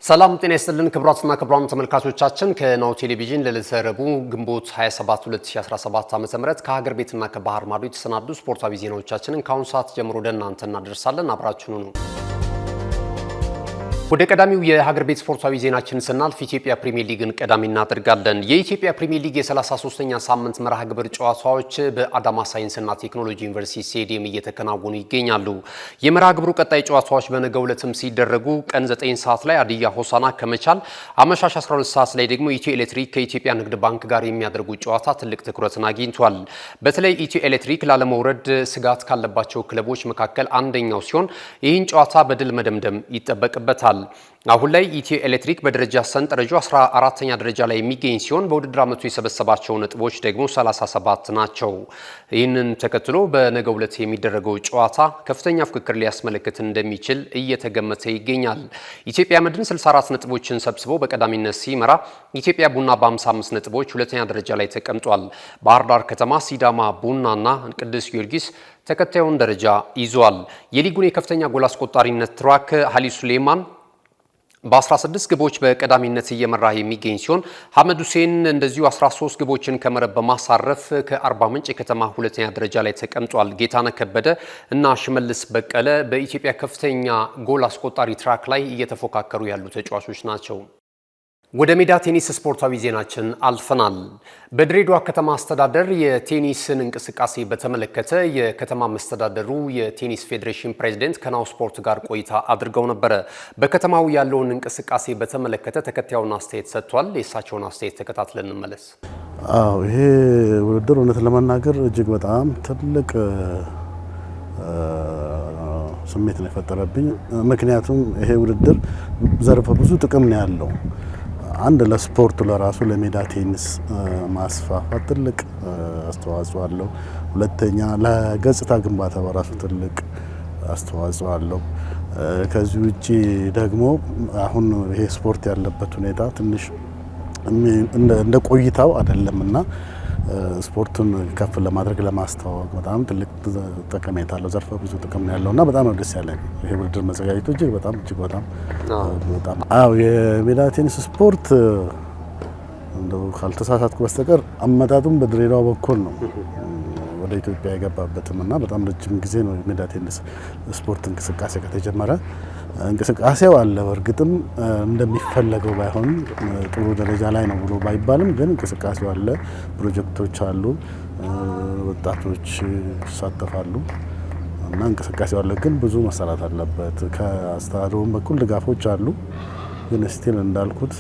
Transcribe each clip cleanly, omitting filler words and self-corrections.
ሰላም ጤና ይስጥልን ክቡራትና ክቡራን ተመልካቾቻችን ከናሁ ቴሌቪዥን ለዕለተ ረቡዕ ግንቦት 27 2017 ዓ.ም ከሀገር ቤትና ከባህር ማዶ የተሰናዱ ስፖርታዊ ዜናዎቻችንን ከአሁን ሰዓት ጀምሮ ወደ እናንተ እናደርሳለን። አብራችሁኑ ነው። ወደ ቀዳሚው የሀገር ቤት ስፖርታዊ ዜናችን ስናልፍ ኢትዮጵያ ፕሪሚየር ሊግን ቀዳሚ እናደርጋለን። የኢትዮጵያ ፕሪሚየር ሊግ የ33ኛ ሳምንት መርሃ ግብር ጨዋታዎች በአዳማ ሳይንስና ቴክኖሎጂ ዩኒቨርሲቲ ስቴዲየም እየተከናወኑ ይገኛሉ። የመርሃ ግብሩ ቀጣይ ጨዋታዎች በነገው ዕለትም ሲደረጉ ቀን 9 ሰዓት ላይ ሀዲያ ሆሳዕና ከመቻል፣ አመሻሽ 12 ሰዓት ላይ ደግሞ ኢትዮ ኤሌክትሪክ ከኢትዮጵያ ንግድ ባንክ ጋር የሚያደርጉት ጨዋታ ትልቅ ትኩረትን አግኝቷል። በተለይ ኢትዮ ኤሌክትሪክ ላለመውረድ ስጋት ካለባቸው ክለቦች መካከል አንደኛው ሲሆን ይህን ጨዋታ በድል መደምደም ይጠበቅበታል። አሁን ላይ ኢትዮ ኤሌክትሪክ በደረጃ ሰንጠረዡ 14ኛ ደረጃ ላይ የሚገኝ ሲሆን በውድድር ዓመቱ የሰበሰባቸው ነጥቦች ደግሞ 37 ናቸው። ይህንን ተከትሎ በነገው ዕለት የሚደረገው ጨዋታ ከፍተኛ ፍክክር ሊያስመለክት እንደሚችል እየተገመተ ይገኛል። ኢትዮጵያ መድን 64 ነጥቦችን ሰብስቦ በቀዳሚነት ሲመራ፣ ኢትዮጵያ ቡና በ55 ነጥቦች ሁለተኛ ደረጃ ላይ ተቀምጧል። ባህር ዳር ከተማ፣ ሲዳማ ቡናና ቅዱስ ጊዮርጊስ ተከታዩን ደረጃ ይዟል። የሊጉን የከፍተኛ ጎል አስቆጣሪነት ትራክ ሀሊ ሱሌማን በ16 ግቦች በቀዳሚነት እየመራ የሚገኝ ሲሆን ሐመድ ሁሴን እንደዚሁ 13 ግቦችን ከመረብ በማሳረፍ ከአርባ ምንጭ ከተማ ሁለተኛ ደረጃ ላይ ተቀምጧል። ጌታነህ ከበደ እና ሽመልስ በቀለ በኢትዮጵያ ከፍተኛ ጎል አስቆጣሪ ትራክ ላይ እየተፎካከሩ ያሉ ተጫዋቾች ናቸው። ወደ ሜዳ ቴኒስ ስፖርታዊ ዜናችን አልፈናል። በድሬዳዋ ከተማ አስተዳደር የቴኒስን እንቅስቃሴ በተመለከተ የከተማ መስተዳደሩ የቴኒስ ፌዴሬሽን ፕሬዝዳንት ከናሁ ስፖርት ጋር ቆይታ አድርገው ነበር። በከተማው ያለውን እንቅስቃሴ በተመለከተ ተከታዩን አስተያየት ሰጥቷል። የእሳቸውን አስተያየት ተከታትለን እንመለስ። ይሄ ውድድር እውነት ለመናገር እጅግ በጣም ትልቅ ስሜት ነው የፈጠረብኝ። ምክንያቱም ይሄ ውድድር ዘርፈ ብዙ ጥቅም ነው ያለው። አንድ ለስፖርቱ ለራሱ ለሜዳ ቴኒስ ማስፋፋት ትልቅ አስተዋጽኦ አለው። ሁለተኛ ለገጽታ ግንባታ በራሱ ትልቅ አስተዋጽኦ አለው። ከዚህ ውጪ ደግሞ አሁን ይሄ ስፖርት ያለበት ሁኔታ ትንሽ እንደ ቆይታው አይደለምና ስፖርቱን ከፍ ለማድረግ ለማስተዋወቅ በጣም ትልቅ ጠቀሜታ አለው። ዘርፈ ብዙ ጥቅም ነው ያለውና በጣም ነው ደስ ያለኝ ይሄ ውድድር መዘጋጀቱ እጅግ በጣም የሜዳ ቴኒስ ስፖርት እንደው ካልተሳሳትኩ በስተቀር አመጣጡም በድሬዳዋ በኩል ነው ወደ ኢትዮጵያ የገባበትም እና በጣም ረጅም ጊዜ ነው የሜዳ ቴኒስ ስፖርት እንቅስቃሴ ከተጀመረ። እንቅስቃሴው አለ። በእርግጥም እንደሚፈለገው ባይሆን ጥሩ ደረጃ ላይ ነው ብሎ ባይባልም ግን እንቅስቃሴው አለ። ፕሮጀክቶች አሉ፣ ወጣቶች ይሳተፋሉ እና እንቅስቃሴው አለ። ግን ብዙ መሰራት አለበት። ከአስተዳደሩም በኩል ድጋፎች አሉ። ግን ስቲል እንዳልኩት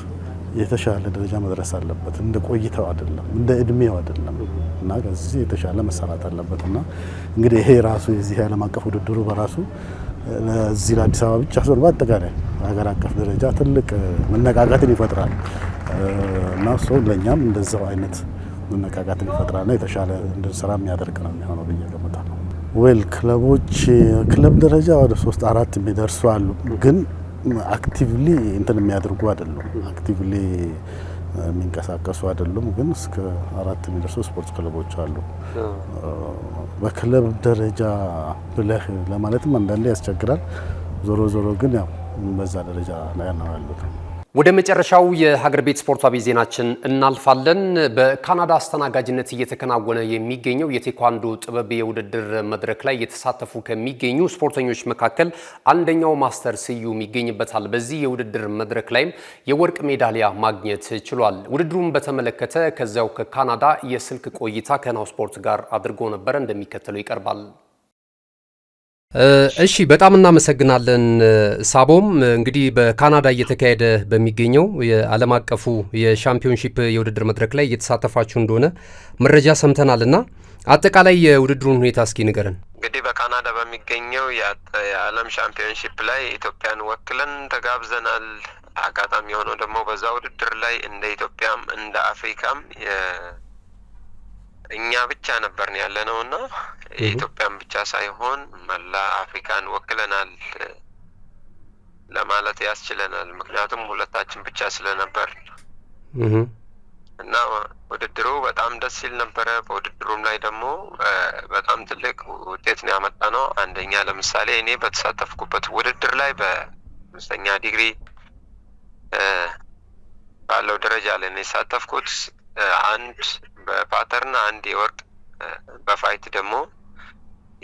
የተሻለ ደረጃ መድረስ አለበት። እንደ ቆይታው አይደለም፣ እንደ እድሜው አይደለም እና ከዚህ የተሻለ መሰራት አለበት እና እንግዲህ ይሄ ራሱ የዚህ ዓለም አቀፍ ውድድሩ በራሱ እዚህ ለአዲስ አበባ ብቻ ሳይሆን በአጠቃላይ ሀገር አቀፍ ደረጃ ትልቅ መነቃቃትን ይፈጥራል እና ሰው ለኛም እንደዛው አይነት መነቃቃትን ይፈጥራልና የተሻለ እንድንሰራ የሚያደርግ ነው የሚሆነው ብዬ ገምታለሁ። ክለብ ደረጃ ወደ 3-4 የሚደርሱ አሉ፣ ግን አክቲቭሊ እንትን የሚያደርጉ አይደሉም። አክቲቭሊ የሚንቀሳቀሱ አይደሉም፣ ግን እስከ 4 የሚደርሱ ስፖርት ክለቦች አሉ። በክለብ ደረጃ ብለህ ለማለትም አንዳንዴ ያስቸግራል። ዞሮ ግን ያው በዛ ደረጃ ላይ ነው ያሉት። ወደ መጨረሻው የሀገር ቤት ስፖርታዊ ዜናችን እናልፋለን። በካናዳ አስተናጋጅነት እየተከናወነ የሚገኘው የቴኳንዶ ጥበብ የውድድር መድረክ ላይ እየተሳተፉ ከሚገኙ ስፖርተኞች መካከል አንደኛው ማስተር ስዩም ይገኝበታል። በዚህ የውድድር መድረክ ላይም የወርቅ ሜዳሊያ ማግኘት ችሏል። ውድድሩን በተመለከተ ከዚያው ከካናዳ የስልክ ቆይታ ከናሁ ስፖርት ጋር አድርጎ ነበር፣ እንደሚከተለው ይቀርባል። እሺ በጣም እናመሰግናለን ሳቦም። እንግዲህ በካናዳ እየተካሄደ በሚገኘው የዓለም አቀፉ የሻምፒዮንሺፕ የውድድር መድረክ ላይ እየተሳተፋችሁ እንደሆነ መረጃ ሰምተናልና አጠቃላይ የውድድሩን ሁኔታ እስኪ ንገረን። እንግዲህ በካናዳ በሚገኘው የዓለም ሻምፒዮንሺፕ ላይ ኢትዮጵያን ወክለን ተጋብዘናል። አጋጣሚ ሆኖ ደግሞ በዛ ውድድር ላይ እንደ ኢትዮጵያም እንደ አፍሪካም እኛ ብቻ ነበርን ያለነውና የኢትዮጵያን ብቻ ሳይሆን መላ አፍሪካን ወክለናል ለማለት ያስችለናል። ምክንያቱም ሁለታችን ብቻ ስለነበር እና ውድድሩ በጣም ደስ ሲል ነበረ። በውድድሩም ላይ ደግሞ በጣም ትልቅ ውጤት ነው ያመጣነው። አንደኛ ለምሳሌ እኔ በተሳተፍኩበት ውድድር ላይ በ5ኛ ዲግሪ ባለው ደረጃ ላይ ነው የተሳተፍኩት። አንድ በፓተርን አንድ የወርቅ በፋይት ደግሞ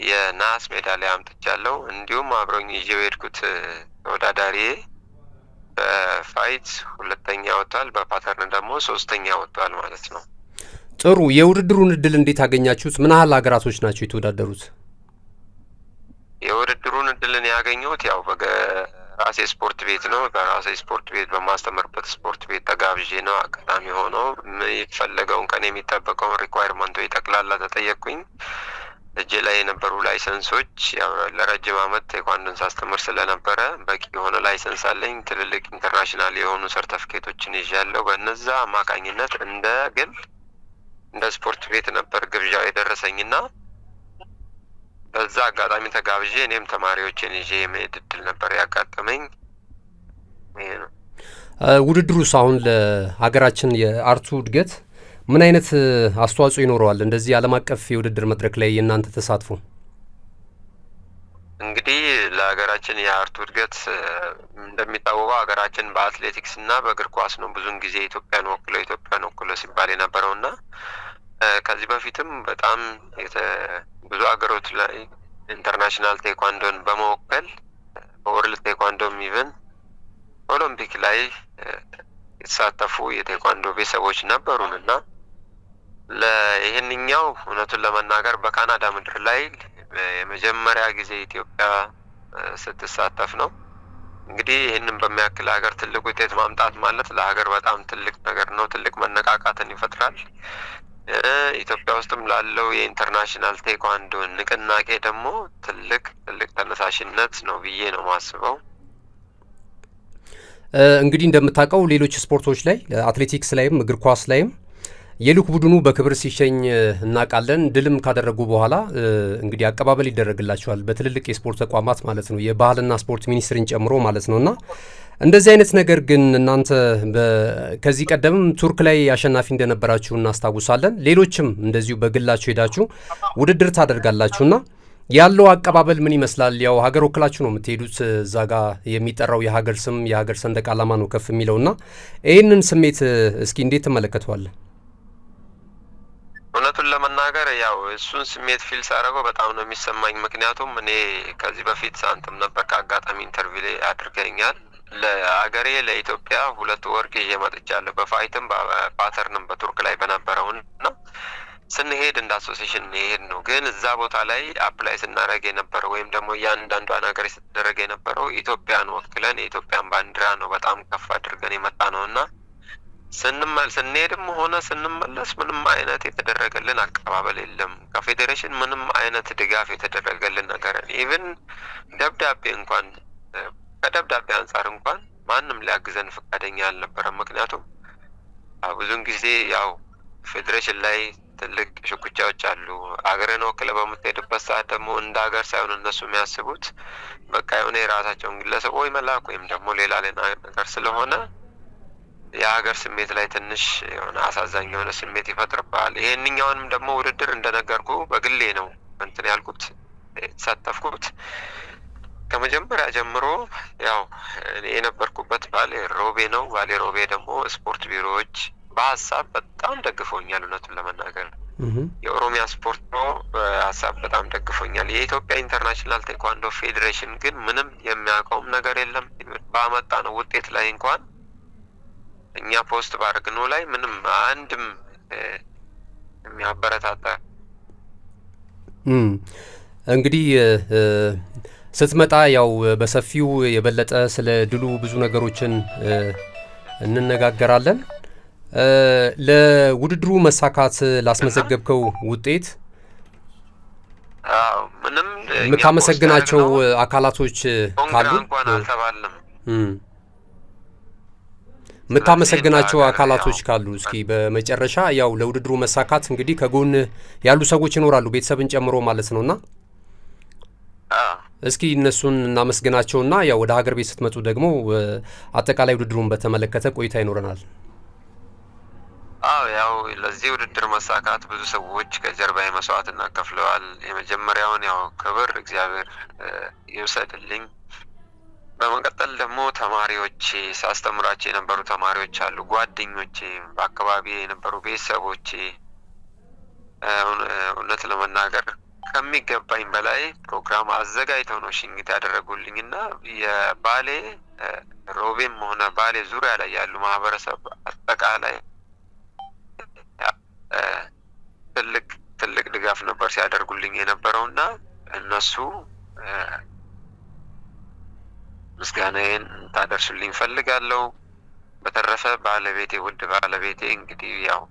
የናስ ሜዳሊያ አምጥቻለሁ። እንዲሁም አብሮኝ ይዤው የሄድኩት ተወዳዳሪ በፋይት ሁለተኛ ወጥቷል፣ በፓተርን ደግሞ ሶስተኛ ወጥቷል ማለት ነው። ጥሩ። የውድድሩን እድል እንዴት አገኛችሁት? ምን ያህል ሀገራቶች ናቸው የተወዳደሩት? የውድድሩን እድልን ያገኘሁት ያው በራሴ ስፖርት ቤት ነው። በራሴ ስፖርት ቤት በማስተምርበት ስፖርት ቤት ተጋብዤ ነው። አጋጣሚ ሆኖ የሚፈለገውን ቀን የሚጠበቀውን ሪኳይርመንቶች ጠቅላላ ተጠየቅኩኝ። እጄ ላይ የነበሩ ላይሰንሶች ያው ለረጅም ዓመት ቴኳንዶን ሳስተምር ስለነበረ በቂ የሆነ ላይሰንስ አለኝ። ትልልቅ ኢንተርናሽናል የሆኑ ሰርተፊኬቶችን ይዣለሁ። በነዛ አማካኝነት እንደ ስፖርት ቤት ነበር ግብዣው የደረሰኝና በዛ አጋጣሚ ተጋብዤ እኔም ተማሪዎችን ይዤ የመሄድ እድል ነበር ያጋጠመኝ። ይሄ ነው። ውድድሩስ አሁን ለሀገራችን የአርቱ እድገት ምን አይነት አስተዋጽኦ ይኖረዋል? እንደዚህ ዓለም አቀፍ የውድድር መድረክ ላይ የእናንተ ተሳትፎ? እንግዲህ ለሀገራችን የአርቱ እድገት እንደሚታወቀው ሀገራችን በአትሌቲክስ እና በእግር ኳስ ነው ብዙን ጊዜ ኢትዮጵያን ወክሎ ሲባል የነበረውና ከዚህ በፊትም በጣም ብዙ ሀገሮች ላይ ኢንተርናሽናል ቴኳንዶን በመወከል በወርልድ ቴኳንዶም ኢቨን ኦሎምፒክ ላይ የተሳተፉ የቴኳንዶ ቤተሰቦች ነበሩን እና ይህንኛው እውነቱን ለመናገር በካናዳ ምድር ላይ የመጀመሪያ ጊዜ ኢትዮጵያ ስትሳተፍ ነው። እንግዲህ ይህንን በሚያክል ሀገር ትልቅ ውጤት ማምጣት ማለት ለሀገር በጣም ትልቅ ነገር ነው። ትልቅ መነቃቃትን ይፈጥራል። ኢትዮጵያ ውስጥም ላለው የኢንተርናሽናል ቴኳንዶ ንቅናቄ ደግሞ ትልቅ ተነሳሽነት ነው ብዬ ነው ማስበው። እንግዲህ እንደምታውቀው ሌሎች ስፖርቶች ላይ አትሌቲክስ ላይም እግር ኳስ ላይም የልዑክ ቡድኑ በክብር ሲሸኝ እናውቃለን። ድልም ካደረጉ በኋላ እንግዲህ አቀባበል ይደረግላቸዋል በትልልቅ የስፖርት ተቋማት ማለት ነው፣ የባህልና ስፖርት ሚኒስትርን ጨምሮ ማለት ነው። እና እንደዚህ አይነት ነገር ግን እናንተ ከዚህ ቀደምም ቱርክ ላይ አሸናፊ እንደነበራችሁ እናስታውሳለን። ሌሎችም እንደዚሁ በግላችሁ ሄዳችሁ ውድድር ታደርጋላችሁና ያለው አቀባበል ምን ይመስላል? ያው ሀገር ወክላችሁ ነው የምትሄዱት። እዛ ጋ የሚጠራው የሀገር ስም የሀገር ሰንደቅ ዓላማ ነው ከፍ የሚለውና ይህንን ስሜት እስኪ እንዴት ትመለከተዋለህ? እውነቱን ለመናገር ያው እሱን ስሜት ፊል ሳደርገው በጣም ነው የሚሰማኝ። ምክንያቱም እኔ ከዚህ በፊት አንተም ነበር ከአጋጣሚ ኢንተርቪው ላይ አድርገኛል። ለሀገሬ ለኢትዮጵያ 2 ወርቅ ይዤ መጥቻለሁ። በፋይትም በፓተርንም በቱርክ ላይ በነበረውን እና ስንሄድ እንደ አሶሲሽን ሄድ ነው። ግን እዛ ቦታ ላይ አፕላይ ስናደርግ የነበረው ወይም ደግሞ እያንዳንዷ ነገር ሲደረግ የነበረው ኢትዮጵያን ወክለን የኢትዮጵያን ባንዲራ ነው በጣም ከፍ አድርገን የመጣ ነው እና ስንሄድም ሆነ ስንመለስ ምንም አይነት የተደረገልን አቀባበል የለም። ከፌዴሬሽን ምንም አይነት ድጋፍ የተደረገልን ነገር ኢቭን ደብዳቤ እንኳን ከደብዳቤ አንጻር እንኳን ማንም ሊያግዘን ፈቃደኛ አልነበረም። ምክንያቱም ብዙን ጊዜ ያው ፌዴሬሽን ላይ ትልቅ ሽኩቻዎች አሉ። አገርን ወክለ በምትሄድበት ሰዓት ደግሞ እንደ ሀገር ሳይሆን እነሱ የሚያስቡት በቃ የሆነ የራሳቸውን ግለሰብ ወይ መላክ ወይም ደግሞ ሌላ ነገር ስለሆነ የሀገር ስሜት ላይ ትንሽ የሆነ አሳዛኝ የሆነ ስሜት ይፈጥርብሃል። ይሄንኛውንም ደግሞ ውድድር እንደነገርኩ በግሌ ነው እንትን ያልኩት የተሳተፍኩት ከመጀመሪያ ጀምሮ። ያው የነበርኩበት ባሌ ሮቤ ነው። ባሌ ሮቤ ደግሞ ስፖርት ቢሮዎች በሀሳብ በጣም ደግፎኛል። እውነቱን ለመናገር የኦሮሚያ ስፖርት ነው በሀሳብ በጣም ደግፎኛል። የኢትዮጵያ ኢንተርናሽናል ቴኳንዶ ፌዴሬሽን ግን ምንም የሚያውቀውም ነገር የለም። ባመጣ ነው ውጤት ላይ እንኳን እኛ ፖስት ባርግነው ላይ ምንም አንድም የሚያበረታታ እንግዲህ ስትመጣ ያው በሰፊው የበለጠ ስለ ድሉ ብዙ ነገሮችን እንነጋገራለን። ለውድድሩ መሳካት ላስመዘገብከው ውጤት ምንም የምታመሰግናቸው አካላቶች ካሉ እንኳን አልተባለም የምታመሰግናቸው አካላቶች ካሉ እስኪ በመጨረሻ ያው ለውድድሩ መሳካት እንግዲህ ከጎን ያሉ ሰዎች ይኖራሉ ቤተሰብን ጨምሮ ማለት ነውና እስኪ እነሱን እናመስግናቸውና ያው ወደ ሀገር ቤት ስትመጡ ደግሞ አጠቃላይ ውድድሩን በተመለከተ ቆይታ ይኖረናል። ያው ለዚህ ውድድር መሳካት ብዙ ሰዎች ከጀርባ መስዋዕትነት ከፍለዋል። የመጀመሪያውን ያው ክብር እግዚአብሔር ይውሰድልኝ። በመቀጠል ደግሞ ተማሪዎች ሳስተምራቸው የነበሩ ተማሪዎች አሉ፣ ጓደኞቼ፣ በአካባቢ የነበሩ ቤተሰቦቼ እውነት ለመናገር ከሚገባኝ በላይ ፕሮግራም አዘጋጅተው ነው ሽኝት ያደረጉልኝ እና የባሌ ሮቤም ሆነ ባሌ ዙሪያ ላይ ያሉ ማህበረሰብ አጠቃላይ ትልቅ ድጋፍ ነበር ሲያደርጉልኝ የነበረውና እነሱ ምስጋናዬን ታደርሱልኝ ፈልጋለሁ። በተረፈ ውድ ባለቤቴ እንግዲህ ያው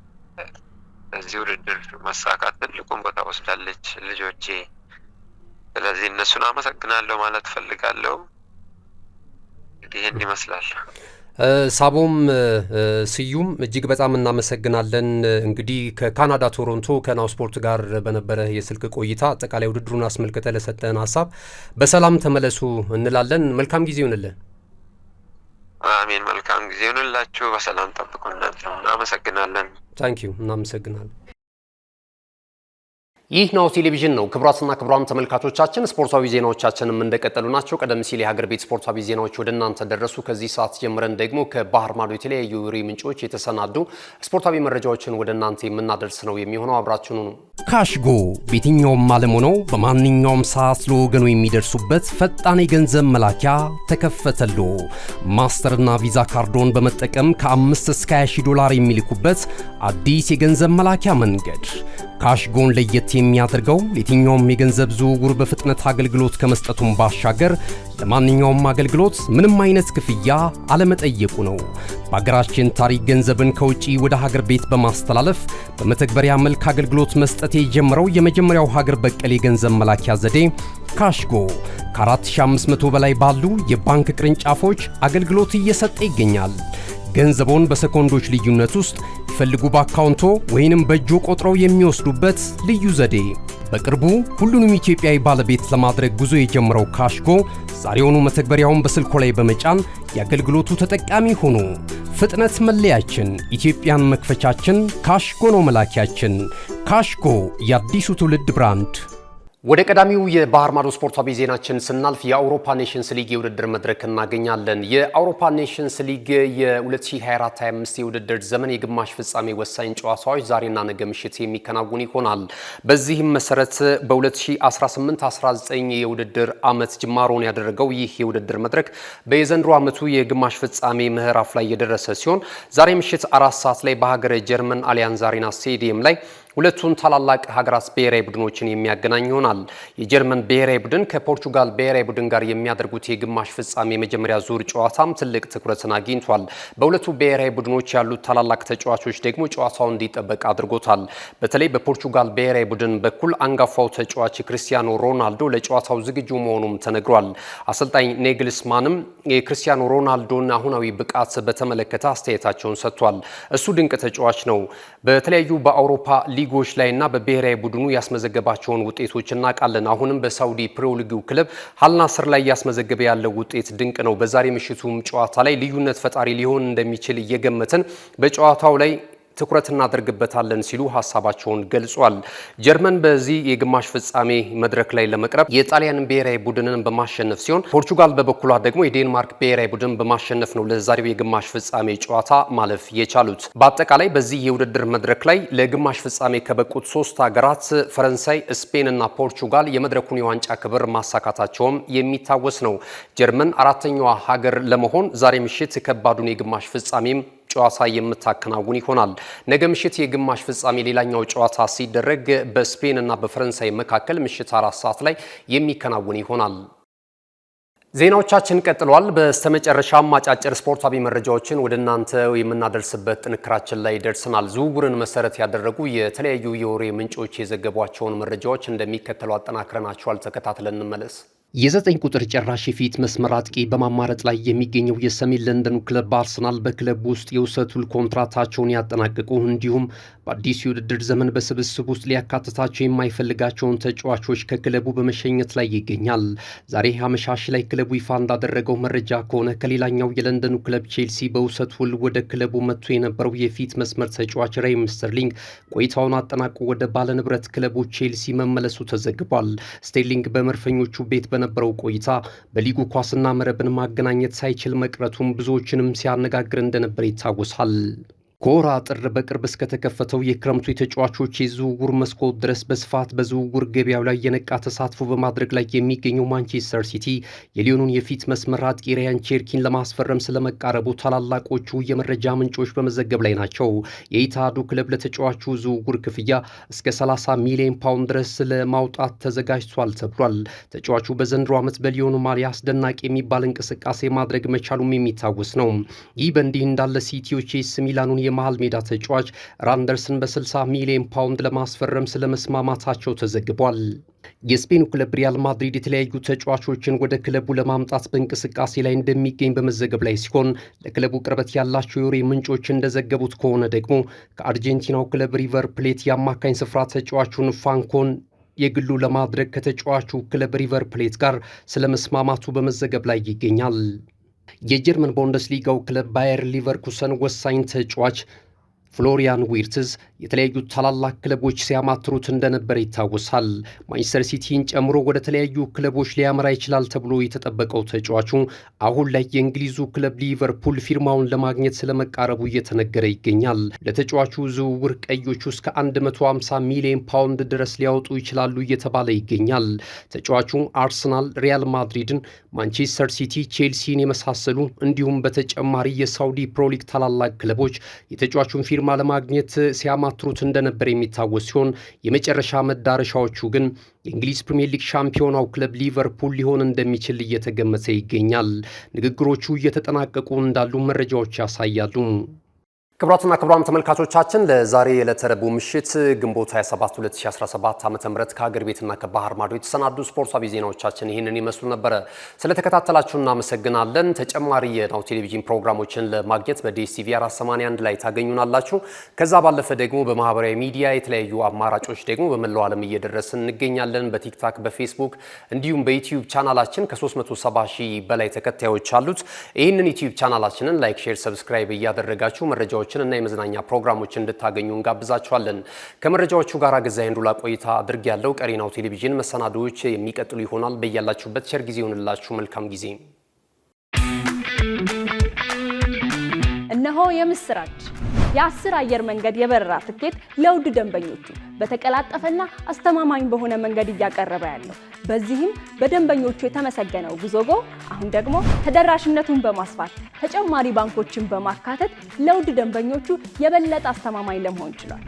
በዚህ ውድድር መሳካት ትልቁን ቦታ ወስዳለች፣ ልጆቼ። ስለዚህ እነሱን አመሰግናለሁ ማለት ፈልጋለሁ። እንግዲህ ይህን ይመስላል። ሳቦም ስዩም እጅግ በጣም እናመሰግናለን። እንግዲህ ከካናዳ ቶሮንቶ ከናሁ ስፖርት ጋር በነበረ የስልክ ቆይታ አጠቃላይ ውድድሩን አስመልክተ ለሰጠን ሀሳብ በሰላም ተመለሱ እንላለን። መልካም ጊዜ ይሁንልን። አሜን። መልካም ጊዜ ይሁንላችሁ። በሰላም ጠብቁን። እናመሰግናለን። ታንኪዩ። እናመሰግናለን። ይህ ናሁ ቴሌቪዥን ነው። ክቡራትና ክቡራን ተመልካቾቻችን ስፖርታዊ ዜናዎቻችንም እንደቀጠሉ ናቸው። ቀደም ሲል የሀገር ቤት ስፖርታዊ ዜናዎች ወደ እናንተ ደረሱ። ከዚህ ሰዓት ጀምረን ደግሞ ከባህር ማዶ የተለያዩ ወሬ ምንጮች የተሰናዱ ስፖርታዊ መረጃዎችን ወደ እናንተ የምናደርስ ነው የሚሆነው። አብራችሁኑ ነው። ካሽጎ በየትኛውም ዓለም ሆነው በማንኛውም ሰዓት ለወገኑ የሚደርሱበት ፈጣን የገንዘብ መላኪያ ተከፈተሎ። ማስተርና ቪዛ ካርዶን በመጠቀም ከ5 እስከ 20 ዶላር የሚልኩበት አዲስ የገንዘብ መላኪያ መንገድ። ካሽጎን ለየት የሚያደርገው የትኛውም የገንዘብ ዝውውር በፍጥነት አገልግሎት ከመስጠቱም ባሻገር ለማንኛውም አገልግሎት ምንም አይነት ክፍያ አለመጠየቁ ነው። በሀገራችን ታሪክ ገንዘብን ከውጪ ወደ ሀገር ቤት በማስተላለፍ በመተግበሪያ መልክ አገልግሎት መስጠት የጀመረው የመጀመሪያው ሀገር በቀል የገንዘብ መላኪያ ዘዴ ካሽጎ ከ4500 በላይ ባሉ የባንክ ቅርንጫፎች አገልግሎት እየሰጠ ይገኛል። ገንዘቦን በሰኮንዶች ልዩነት ውስጥ ይፈልጉ በአካውንቶ ወይንም በእጆ ቆጥረው የሚወስዱበት ልዩ ዘዴ። በቅርቡ ሁሉንም ኢትዮጵያዊ ባለቤት ለማድረግ ጉዞ የጀመረው ካሽጎ ዛሬውኑ መተግበሪያውን በስልኮ ላይ በመጫን የአገልግሎቱ ተጠቃሚ ሆኖ። ፍጥነት መለያችን፣ ኢትዮጵያን መክፈቻችን፣ ካሽጎ ነው መላኪያችን። ካሽጎ የአዲሱ ትውልድ ብራንድ። ወደ ቀዳሚው የባህር ማዶ ስፖርታዊ ዜናችን ስናልፍ የአውሮፓ ኔሽንስ ሊግ የውድድር መድረክ እናገኛለን። የአውሮፓ ኔሽንስ ሊግ የ2024-25 የውድድር ዘመን የግማሽ ፍጻሜ ወሳኝ ጨዋታዎች ዛሬና ነገ ምሽት የሚከናወን ይሆናል። በዚህም መሰረት በ2018-19 የውድድር ዓመት ጅማሮን ያደረገው ይህ የውድድር መድረክ በየዘንድሮ ዓመቱ የግማሽ ፍጻሜ ምዕራፍ ላይ የደረሰ ሲሆን ዛሬ ምሽት 4 ሰዓት ላይ በሀገረ ጀርመን አሊያንዝ አሬና ስቴዲየም ላይ ሁለቱን ታላላቅ ሀገራት ብሔራዊ ቡድኖችን የሚያገናኝ ይሆናል። የጀርመን ብሔራዊ ቡድን ከፖርቹጋል ብሔራዊ ቡድን ጋር የሚያደርጉት የግማሽ ፍጻሜ የመጀመሪያ ዙር ጨዋታም ትልቅ ትኩረትን አግኝቷል። በሁለቱ ብሔራዊ ቡድኖች ያሉት ታላላቅ ተጫዋቾች ደግሞ ጨዋታው እንዲጠበቅ አድርጎታል። በተለይ በፖርቹጋል ብሔራዊ ቡድን በኩል አንጋፋው ተጫዋች ክርስቲያኖ ሮናልዶ ለጨዋታው ዝግጁ መሆኑም ተነግሯል። አሰልጣኝ ኔግልስማንም የክርስቲያኖ ሮናልዶን አሁናዊ ብቃት በተመለከተ አስተያየታቸውን ሰጥቷል። እሱ ድንቅ ተጫዋች ነው። በተለያዩ በአውሮፓ ሊጎች ላይና በብሔራዊ ቡድኑ ያስመዘገባቸውን ውጤቶች እናውቃለን። አሁንም በሳውዲ ፕሮ ሊጉ ክለብ አልናስር ላይ ያስመዘገበ ያለው ውጤት ድንቅ ነው። በዛሬ ምሽቱም ጨዋታ ላይ ልዩነት ፈጣሪ ሊሆን እንደሚችል እየገመትን በጨዋታው ላይ ትኩረት እናደርግበታለን ሲሉ ሀሳባቸውን ገልጿል። ጀርመን በዚህ የግማሽ ፍጻሜ መድረክ ላይ ለመቅረብ የጣሊያን ብሔራዊ ቡድንን በማሸነፍ ሲሆን ፖርቹጋል በበኩሏ ደግሞ የዴንማርክ ብሔራዊ ቡድን በማሸነፍ ነው ለዛሬው የግማሽ ፍጻሜ ጨዋታ ማለፍ የቻሉት። በአጠቃላይ በዚህ የውድድር መድረክ ላይ ለግማሽ ፍጻሜ ከበቁት 3 ሀገራት ፈረንሳይ፣ ስፔን እና ፖርቹጋል የመድረኩን የዋንጫ ክብር ማሳካታቸውም የሚታወስ ነው። ጀርመን 4ኛዋ ሀገር ለመሆን ዛሬ ምሽት ከባዱን የግማሽ ፍጻሜም ጨዋታ የምታከናውን ይሆናል። ነገ ምሽት የግማሽ ፍጻሜ ሌላኛው ጨዋታ ሲደረግ በስፔን እና በፈረንሳይ መካከል ምሽት 4 ሰዓት ላይ የሚከናውን ይሆናል። ዜናዎቻችን ቀጥሏል። በስተመጨረሻም አጫጭር ስፖርታዊ መረጃዎችን ወደ እናንተ የምናደርስበት ጥንክራችን ላይ ደርሰናል። ዝውውርን መሰረት ያደረጉ የተለያዩ የወሬ ምንጮች የዘገቧቸውን መረጃዎች እንደሚከተለው አጠናክረናቸዋል። ተከታትለን እንመለስ። የ9 ቁጥር ጨራሽ የፊት መስመር አጥቂ በማማረጥ ላይ የሚገኘው የሰሜን ለንደኑ ክለብ አርሰናል በክለብ ውስጥ የውሰት ውል ኮንትራታቸውን ያጠናቀቁ እንዲሁም በአዲሱ የውድድር ዘመን በስብስብ ውስጥ ሊያካትታቸው የማይፈልጋቸውን ተጫዋቾች ከክለቡ በመሸኘት ላይ ይገኛል። ዛሬ አመሻሽ ላይ ክለቡ ይፋ እንዳደረገው መረጃ ከሆነ ከሌላኛው የለንደኑ ክለብ ቼልሲ በውሰት ውል ወደ ክለቡ መጥቶ የነበረው የፊት መስመር ተጫዋች ራሂም ስተርሊንግ ቆይታውን አጠናቆ ወደ ባለንብረት ክለቡ ቼልሲ መመለሱ ተዘግቧል። ስተርሊንግ በመድፈኞቹ ቤት በነበረው ቆይታ በሊጉ ኳስና መረብን ማገናኘት ሳይችል መቅረቱም ብዙዎችንም ሲያነጋግር እንደነበር ይታወሳል። ኮራ ጥር በቅርብ እስከተከፈተው የክረምቱ የተጫዋቾች የዝውውር መስኮት ድረስ በስፋት በዝውውር ገበያው ላይ የነቃ ተሳትፎ በማድረግ ላይ የሚገኘው ማንቸስተር ሲቲ የሊዮኑን የፊት መስመር አጥቂ ራያን ቼርኪን ለማስፈረም ስለመቃረቡ ታላላቆቹ የመረጃ ምንጮች በመዘገብ ላይ ናቸው። የኢታዱ ክለብ ለተጫዋቹ ዝውውር ክፍያ እስከ 30 ሚሊዮን ፓውንድ ድረስ ለማውጣት ተዘጋጅቷል ተብሏል። ተጫዋቹ በዘንድሮ ዓመት በሊዮኑ ማሊያ አስደናቂ የሚባል እንቅስቃሴ ማድረግ መቻሉም የሚታወስ ነው። ይህ በእንዲህ እንዳለ ሲቲዎች ኤሲ ሚላኑን የመሃል ሜዳ ተጫዋች ራንደርስን በ60 ሚሊዮን ፓውንድ ለማስፈረም ስለመስማማታቸው ተዘግቧል። የስፔኑ ክለብ ሪያል ማድሪድ የተለያዩ ተጫዋቾችን ወደ ክለቡ ለማምጣት በእንቅስቃሴ ላይ እንደሚገኝ በመዘገብ ላይ ሲሆን ለክለቡ ቅርበት ያላቸው የወሬ ምንጮች እንደዘገቡት ከሆነ ደግሞ ከአርጀንቲናው ክለብ ሪቨር ፕሌት የአማካኝ ስፍራ ተጫዋቹን ፋንኮን የግሉ ለማድረግ ከተጫዋቹ ክለብ ሪቨር ፕሌት ጋር ስለመስማማቱ በመዘገብ ላይ ይገኛል። የጀርመን ቡንደስሊጋው ክለብ ባየር ሊቨርኩሰን ወሳኝ ተጫዋች ፍሎሪያን ዊርትዝ የተለያዩ ታላላቅ ክለቦች ሲያማትሩት እንደነበር ይታወሳል። ማንቸስተር ሲቲን ጨምሮ ወደ ተለያዩ ክለቦች ሊያመራ ይችላል ተብሎ የተጠበቀው ተጫዋቹ አሁን ላይ የእንግሊዙ ክለብ ሊቨርፑል ፊርማውን ለማግኘት ስለመቃረቡ እየተነገረ ይገኛል። ለተጫዋቹ ዝውውር ቀዮቹ እስከ 150 ሚሊዮን ፓውንድ ድረስ ሊያወጡ ይችላሉ እየተባለ ይገኛል። ተጫዋቹ አርሰናል፣ ሪያል ማድሪድን፣ ማንቸስተር ሲቲ፣ ቼልሲን የመሳሰሉ እንዲሁም በተጨማሪ የሳውዲ ፕሮሊግ ታላላቅ ክለቦች የተጫዋቹን ፊርማ ለማግኘት ሲያማትሩት እንደነበር የሚታወስ ሲሆን የመጨረሻ መዳረሻዎቹ ግን የእንግሊዝ ፕሪሚየር ሊግ ሻምፒዮናው ክለብ ሊቨርፑል ሊሆን እንደሚችል እየተገመተ ይገኛል። ንግግሮቹ እየተጠናቀቁ እንዳሉ መረጃዎች ያሳያሉ። ክቡራትና ክቡራን ተመልካቾቻችን ለዛሬ የዕለተ ረቡዕ ምሽት ግንቦት 27 2017 ዓ.ም ከሀገር ቤትና ከባህር ማዶ የተሰናዱ ስፖርታዊ ዜናዎቻችን ይህንን ይመስሉ ነበረ። ስለተከታተላችሁ እናመሰግናለን። ተጨማሪ የናሁ ቴሌቪዥን ፕሮግራሞችን ለማግኘት በዲኤስቲቪ 481 ላይ ታገኙናላችሁ። ከዛ ባለፈ ደግሞ በማህበራዊ ሚዲያ የተለያዩ አማራጮች ደግሞ በመላው ዓለም እየደረስን እንገኛለን። በቲክታክ፣ በፌስቡክ እንዲሁም በዩቲዩብ ቻናላችን ከ370 ሺህ በላይ ተከታዮች አሉት። ይህንን ዩቲዩብ ቻናላችንን ላይክ፣ ሼር፣ ሰብስክራይብ እያደረጋችሁ መረጃዎች እና የመዝናኛ ፕሮግራሞችን እንድታገኙ እንጋብዛችኋለን። ከመረጃዎቹ ጋር ገዛኸኝ ዱላ ቆይታ አድርግ ያለው ቀሪ ናሁ ቴሌቪዥን መሰናዶዎች የሚቀጥሉ ይሆናል። በያላችሁበት ቸር ጊዜ ይሁንላችሁ። መልካም ጊዜ። እነሆ የምስራች! የ10 አየር መንገድ የበረራ ትኬት ለውድ ደንበኞቹ በተቀላጠፈና አስተማማኝ በሆነ መንገድ እያቀረበ ያለው በዚህም በደንበኞቹ የተመሰገነው ጉዞጎ አሁን ደግሞ ተደራሽነቱን በማስፋት ተጨማሪ ባንኮችን በማካተት ለውድ ደንበኞቹ የበለጠ አስተማማኝ ለመሆን ችሏል።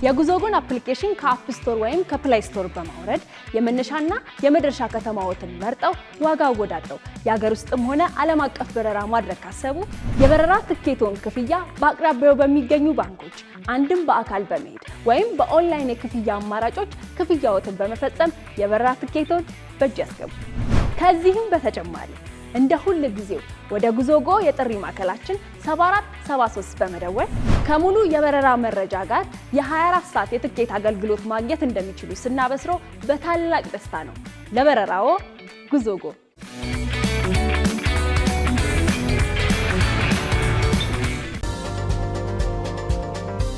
የጉዞጎን አፕሊኬሽን ከአፕ ስቶር ወይም ከፕላይ ስቶር በማውረድ የመነሻና የመድረሻ ከተማዎትን መርጠው ዋጋ አወዳድረው የሀገር ውስጥም ሆነ ዓለም አቀፍ በረራ ማድረግ ካሰቡ የበረራ ትኬቶን ክፍያ በአቅራቢያው በሚገኙ ባንኮች አንድም በአካል በመሄድ ወይም በኦንላይን የክፍያ አማራጮች ክፍያዎትን በመፈጸም የበረራ ትኬቶን በእጅ ያስገቡ። ከዚህም በተጨማሪ እንደ ሁል ጊዜው ወደ ጉዞጎ የጥሪ ማዕከላችን 7473 በመደወል ከሙሉ የበረራ መረጃ ጋር የ24 ሰዓት የትኬት አገልግሎት ማግኘት እንደሚችሉ ስናበስሮ በታላቅ ደስታ ነው። ለበረራዎ ጉዞጎ።